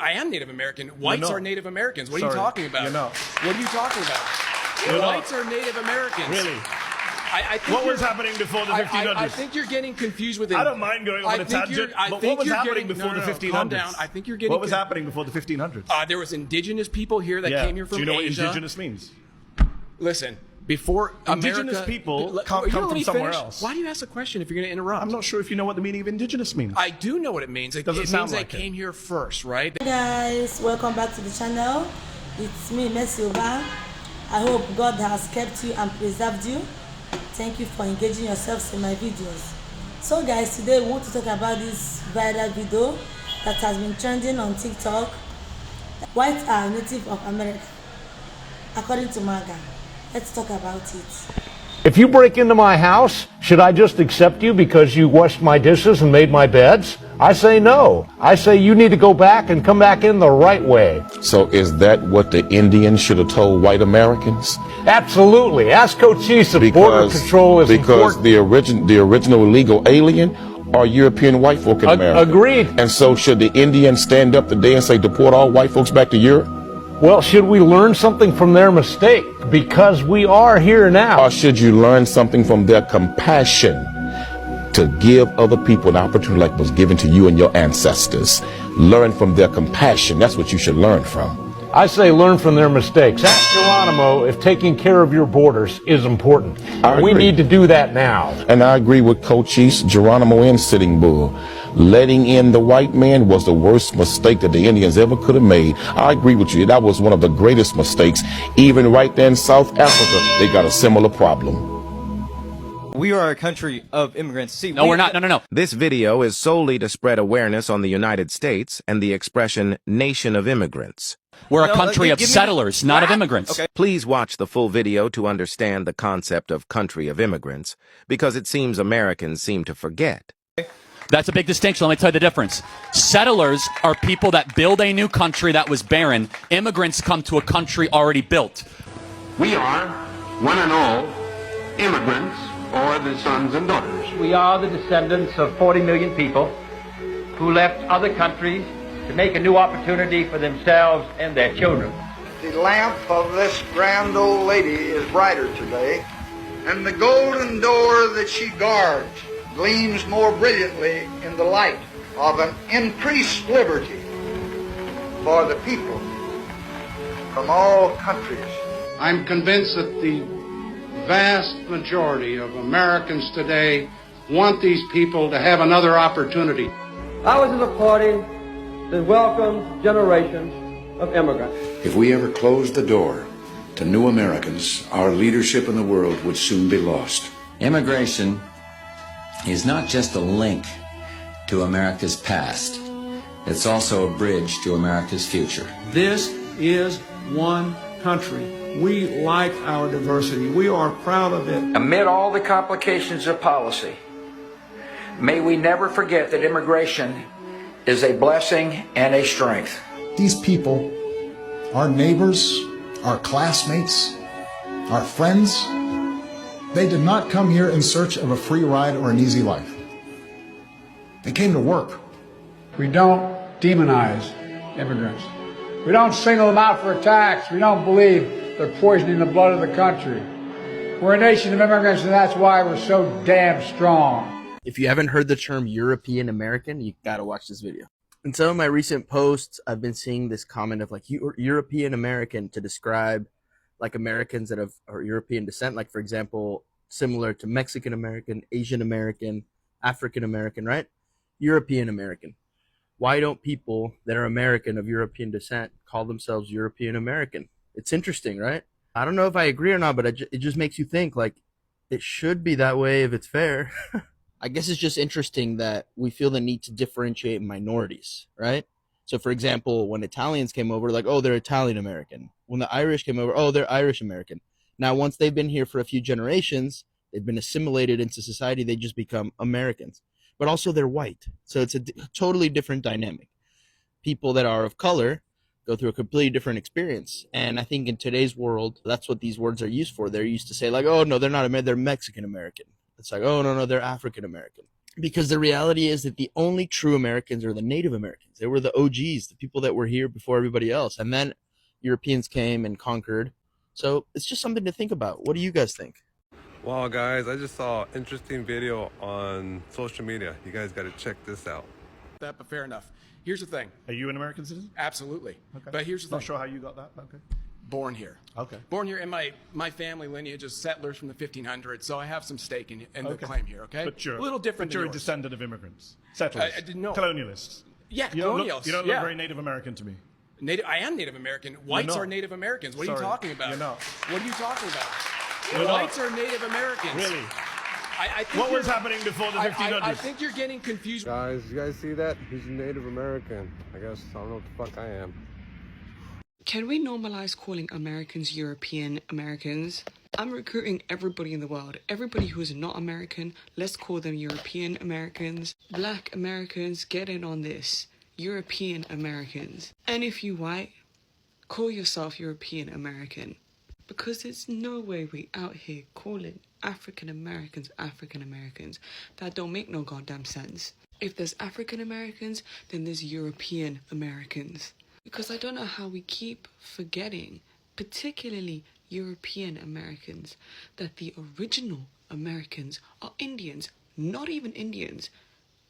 I am Native American. Whites are Native Americans. What are you talking about? You're not. What are you talking about? Whites are Native Americans. Really? I think what was happening before the 1500s? I think you're getting confused with it. I don't mind going on a tangent, but what was happening before the 1500s? Calm down. I think you're getting... What was happening before the 1500s? There was indigenous people here that came here from Asia. Do you know what indigenous means? Listen, before indigenous people come from somewhere else. Why do you ask a question if you're going to interrupt? I'm not sure if you know what the meaning of indigenous means. I do know what it means. It means they came here first, right? Hey guys, welcome back to the channel. It's me, Messilva. I hope God has kept you and preserved you. Thank you for engaging yourselves in my videos. So guys, today we want to talk about this viral video that has been trending on TikTok. Whites are native of America, according to MAGA. Let's talk about it. If you break into my house, should I just accept you because you washed my dishes and made my beds? I say no. I say you need to go back and come back in the right way. So is that what the Indians should have told white Americans? Absolutely. Ask Cochise if border control is important. Because the original illegal alien are European white folk in America. Agreed. And so should the Indians stand up today and say deport all white folks back to Europe? Well, should we learn something from their mistake? Because we are here now. Or should you learn something from their compassion to give other people an opportunity like was given to you and your ancestors? Learn from their compassion. That's what you should learn from. I say learn from their mistakes. Ask Geronimo if taking care of your borders is important. We need to do that now. And I agree with Cochise, Geronimo, and Sitting Bull. Letting in the white man was the worst mistake that the Indians ever could have made. I agree with you. That was one of the greatest mistakes. Even right there in South Africa, they got a similar problem. We are a country of immigrants. See, no, we're not. No. This video is solely to spread awareness on the United States and the expression nation of immigrants. We're a country of settlers, not of immigrants. Okay. Please watch the full video to understand the concept of country of immigrants, because it seems Americans seem to forget. That's a big distinction. Let me tell you the difference. Settlers are people that build a new country that was barren. Immigrants come to a country already built. We are, one and all, immigrants, or the sons and daughters. We are the descendants of 40 million people who left other countries to make a new opportunity for themselves and their children. The lamp of this grand old lady is brighter today, and the golden door that she guards gleams more brilliantly in the light of an increased liberty for the people from all countries. I'm convinced that the vast majority of Americans today want these people to have another opportunity. I was in a party that welcomed generations of immigrants. If we ever closed the door to new Americans, our leadership in the world would soon be lost. Immigration is not just a link to America's past. It's also a bridge to America's future. This is one country. We like our diversity. We are proud of it. Amid all the complications of policy, may we never forget that immigration is a blessing and a strength. These people, our neighbors, our classmates, our friends, they did not come here in search of a free ride or an easy life. They came to work. We don't demonize immigrants. We don't single them out for attacks. We don't believe they're poisoning the blood of the country. We're a nation of immigrants, and that's why we're so damn strong. If you haven't heard the term European American, you gotta watch this video. In some of my recent posts, I've been seeing this comment of like European American to describe like Americans that are European descent, like for example, similar to Mexican American, Asian American, African American, right? European American. Why don't people that are American of European descent call themselves European American? It's interesting, right? I don't know if I agree or not, but it just makes you think like it should be that way if it's fair. I guess it's just interesting that we feel the need to differentiate minorities, right? So for example, when Italians came over, like, oh, they're Italian American. When the Irish came over, oh, they're Irish American. Now, once they've been here for a few generations, they've been assimilated into society, they just become Americans. But also they're white. So it's a totally different dynamic. People that are of color go through a completely different experience. And I think in today's world, that's what these words are used for. They're used to say like, oh, no, they're not American, they're Mexican American. It's like, oh, no, they're African American. Because the reality is that the only true Americans are the Native Americans. They were the OGs, the people that were here before everybody else. And then Europeans came and conquered. So it's just something to think about. What do you guys think? Wow, guys, I just saw an interesting video on social media. You guys got to check this out. That, but fair enough. Here's the thing. Are you an American citizen? Absolutely. Okay. But here's the Not thing. sure how you got that. Okay. Born here. Okay. Born here, and my family lineage is settlers from the 1500s, so I have some stake in the Okay. claim here. Okay. But you're a little different. But you're than a yours. descendant of immigrants, settlers, I didn't know. colonialists. Yeah, You don't colonials. look, you don't yeah. look very Native American to me. I am Native American. Whites not. are Native Americans. What are Sorry, you talking about? you're not. What are you talking about? You're not. Whites are Native Americans. Really? I think What was you're- happening before the 1500s? I think you're getting confused. Guys, you guys see that? He's a Native American. I guess I don't know what the fuck I am. Can we normalize calling Americans European Americans? I'm recruiting everybody in the world. Everybody who is not American, let's call them European Americans. Black Americans, get in on this. European Americans. And if you white, call yourself European American. Because there's no way we out here calling African Americans African Americans. That don't make no goddamn sense. If there's African Americans, then there's European Americans. Because I don't know how we keep forgetting, particularly European Americans, that the original Americans are Indians, not even Indians,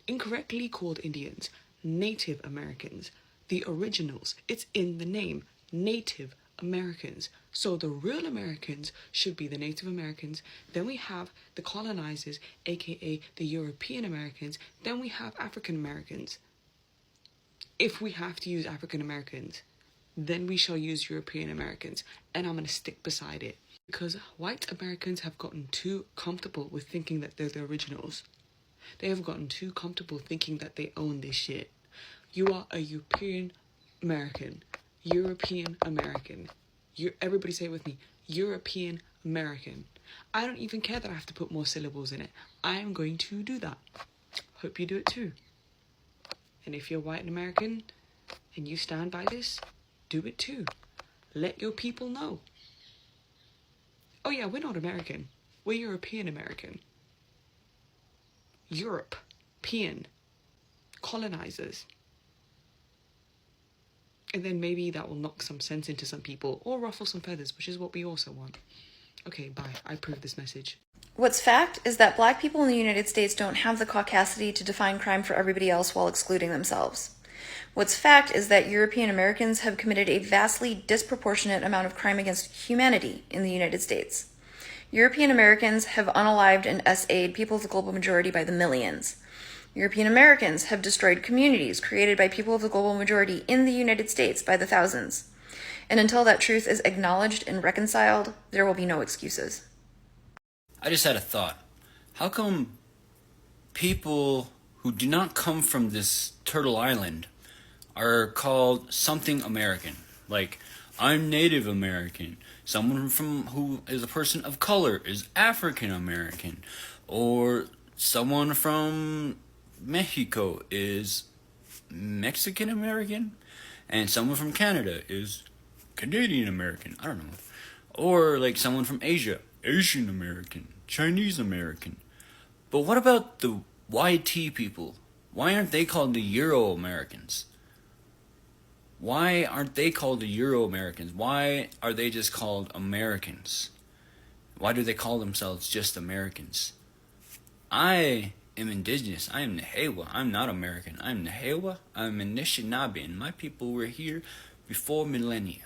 incorrectly called Indians, Native Americans, the originals. It's in the name, Native Americans. So the real Americans should be the Native Americans. Then we have the colonizers, aka the European Americans. Then we have African Americans. If we have to use African Americans, then we shall use European Americans, and I'm going to stick beside it. Because white Americans have gotten too comfortable with thinking that they're the originals. They have gotten too comfortable thinking that they own this shit. You are a European American. European American. Everybody say it with me. European American. I don't even care that I have to put more syllables in it. I am going to do that. Hope you do it too. And if you're white and American and you stand by this, do it too. Let your people know. Oh yeah, we're not American. We're European American. European. Colonizers. And then maybe that will knock some sense into some people or ruffle some feathers, which is what we also want. Okay, bye. I approve this message. What's fact is that black people in the United States don't have the caucasity to define crime for everybody else while excluding themselves. What's fact is that European Americans have committed a vastly disproportionate amount of crime against humanity in the United States. European Americans have unalived and SA'd people of the global majority by the millions. European Americans have destroyed communities created by people of the global majority in the United States by the thousands. And until that truth is acknowledged and reconciled, there will be no excuses. I just had a thought. How come people who do not come from this turtle island are called something American? Like, I'm Native American. Someone from who is a person of color is African American. Or someone from Mexico is Mexican American. And someone from Canada is Canadian American. I don't know. Or like someone from Asia, Asian American, Chinese American. But what about the YT people? Why aren't they called the Euro Americans? Why aren't they called the Euro Americans? Why are they just called Americans? Why do they call themselves just Americans? I am indigenous. I am Nahewa. I'm not American. I'm Nahewa. I'm Anishinaabe, and my people were here before millennia,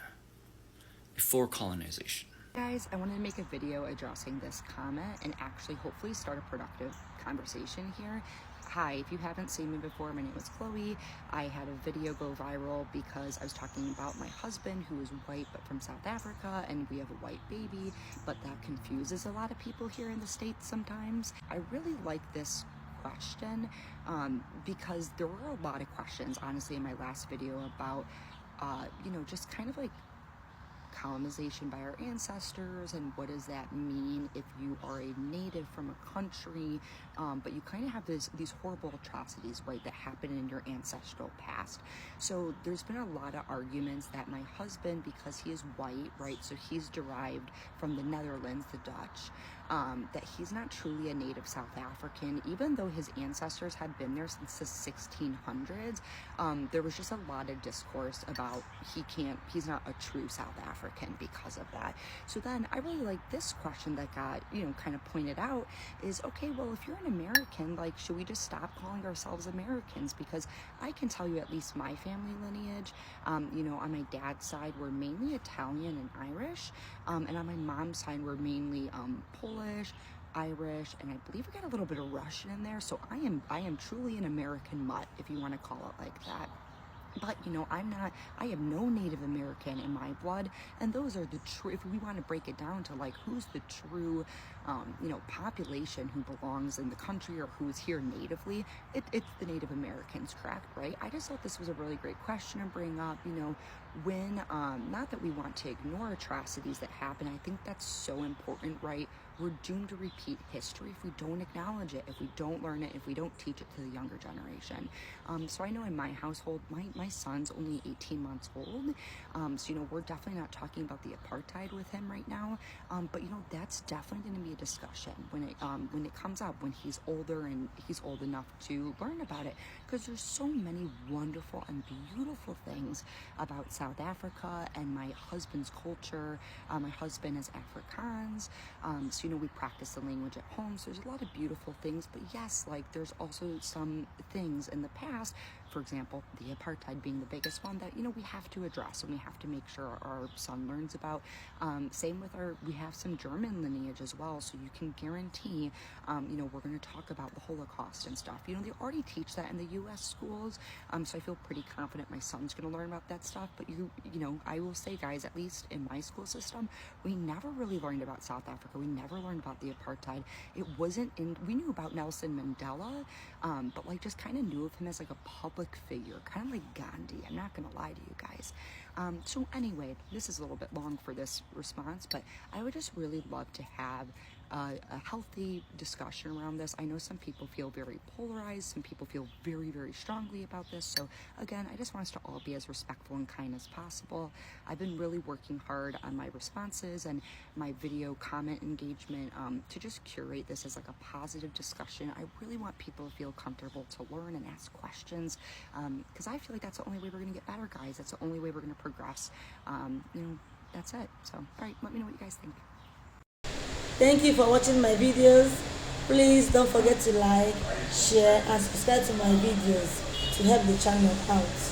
before colonization. Guys, I wanted to make a video addressing this comment and actually hopefully start a productive conversation here. Hi, if you haven't seen me before, my name is Chloe. I had a video go viral because I was talking about my husband who is white but from South Africa, and we have a white baby, but that confuses a lot of people here in the States sometimes. I really like this question because there were a lot of questions, honestly, in my last video about, you know, just kind of like colonization by our ancestors, and what does that mean if you are a native from a country, but you kind of have these horrible atrocities, right, that happen in your ancestral past. So there's been a lot of arguments that my husband, because he is white, right, so he's derived from the Netherlands, the Dutch, that he's not truly a native South African, even though his ancestors had been there since the 1600s. There was just a lot of discourse about he's not a true South African because of that. So then I really like this question that got, kind of pointed out is, okay, well, if you're an American, like, should we just stop calling ourselves Americans? Because I can tell you at least my family lineage, on my dad's side, we're mainly Italian and Irish, and on my mom's side, we're mainly Polish, Irish, and I believe we got a little bit of Russian in there. So I am truly an American mutt, if you want to call it like that. But, I have no Native American in my blood, and those are the true, if we want to break it down to, like, who's the true, population who belongs in the country or who is here natively, it's the Native Americans, correct, right? I just thought this was a really great question to bring up, when, not that we want to ignore atrocities that happen, I think that's so important, right? We're doomed to repeat history if we don't acknowledge it, if we don't learn it, if we don't teach it to the younger generation. So I know in my household, my son's only 18 months old, so we're definitely not talking about the apartheid with him right now, but that's definitely going to be a discussion when it comes up, when he's older and he's old enough to learn about it, because there's so many wonderful and beautiful things about South Africa and my husband's culture. My husband is Afrikaans, so we practice the language at home, so there's a lot of beautiful things. But yes, like, there's also some things in the past, for example, the apartheid being the biggest one, that we have to address and we have to make sure our son learns about. Same with we have some German lineage as well, so you can guarantee we're going to talk about the Holocaust and stuff. They already teach that in the U.S. schools, so I feel pretty confident my son's going to learn about that stuff. But I will say, guys, at least in my school system, we never really learned about South Africa. We never learned about the apartheid. It wasn't we knew about Nelson Mandela, but like, just kind of knew of him as like a public figure, kind of like Gandhi. I'm not gonna lie to you guys. So anyway, this is a little bit long for this response, but I would just really love to have a healthy discussion around this. I know some people feel very polarized, some people feel very, very strongly about this. So again, I just want us to all be as respectful and kind as possible. I've been really working hard on my responses and my video comment engagement to just curate this as like a positive discussion. I really want people to feel comfortable to learn and ask questions, because I feel like that's the only way we're gonna get better, guys. That's the only way we're gonna progress. That's it. So, all right, let me know what you guys think. Thank you for watching my videos. Please don't forget to like, share, and subscribe to my videos to help the channel out.